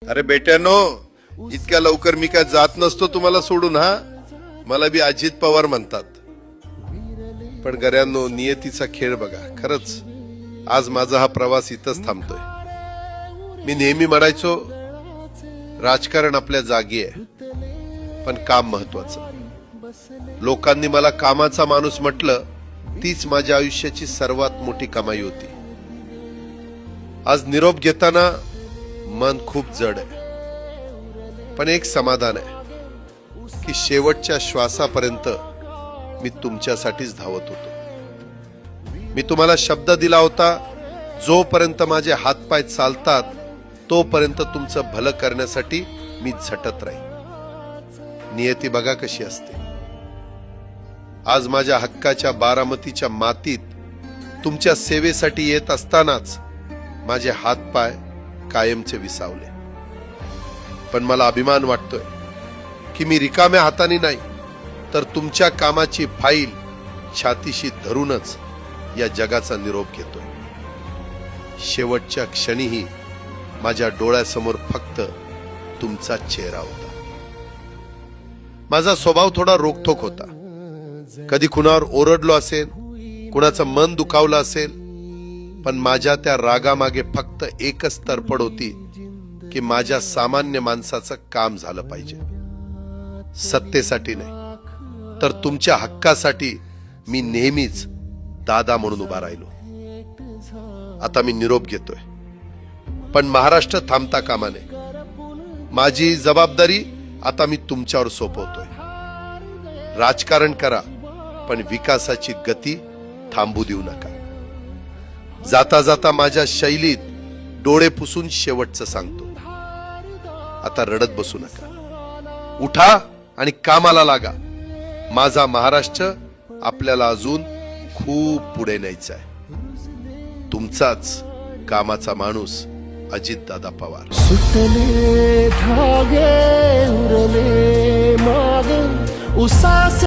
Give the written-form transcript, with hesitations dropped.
अरे बेट्यानो, इतक्या लवकर मी काय जात नसतो तुम्हाला सोडून. हा, मला बी अजित पवार म्हणतात. पण गऱ्यांनो, नियतीचा खेळ बघा. खरंच आज माझा हा प्रवास इथंच थांबतोय. मी नेहमी म्हणायचो राजकारण आपल्या जागी आहे, पण काम महत्वाचं. लोकांनी मला कामाचा माणूस म्हटलं, तीच माझ्या आयुष्याची सर्वात मोठी कमाई होती. आज निरोप घेताना मन खूप जड आहे, पण एक समाधान आहे की शेवटच्या श्वासापर्यंत मी तुमच्यासाठीच धावत होतो. मी तुम्हाला शब्द दिला होता, जोपर्यंत माझे हातपाय चालतात तोपर्यंत तुमचं भलं करण्यासाठी मी झटत राहील. नियती बघा कशी असते. आज माझ्या हक्काच्या बारामतीच्या मातीत तुमच्या सेवेसाठी येत असतानाच माझे हातपाय कायमचे विसावले. पण मला अभिमान वाटतोय की मी रिकाम्या हाताने नाही, तर तुमच्या कामाची फाईल छातीशी धरूनच या जगाचा निरोप घेतोय. शेवटच्या क्षणीही माझ्या डोळ्यासमोर फक्त तुमचा चेहरा होता. माझा स्वभाव थोडा रोखठोक होता. कधी कुणावर ओरडलो असेल, कुणाचं मन दुखावलं असेल, पण माझ्या त्या रागामागे फक्त एकच तडफड होती की माझ्या सामान्य माणसाचं काम झालं पाहिजे. सत्तेसाठी नाही, तर तुमच्या हक्कासाठी मी नेहमीच दादा म्हणून उभा राहिलो. आता मी निरोप घेतोय, पण महाराष्ट्र थांबता कामा नये. माझी जबाबदारी आता मी तुमच्यावर सोपवतोय. राजकारण करा, पण विकासाची गती थांबू देऊ नका. जाता जाता माझ्या शैलीत डोळे पुसून शेवटचं सांगतो, आता रडत बसू नका. उठा आणि कामाला लागा. माझा महाराष्ट्र आपल्याला अजून खूप पुढे न्यायचा आहे. तुमचाच कामाचा माणूस अजितदादा पवार. सुटले धागे उरले माग उसास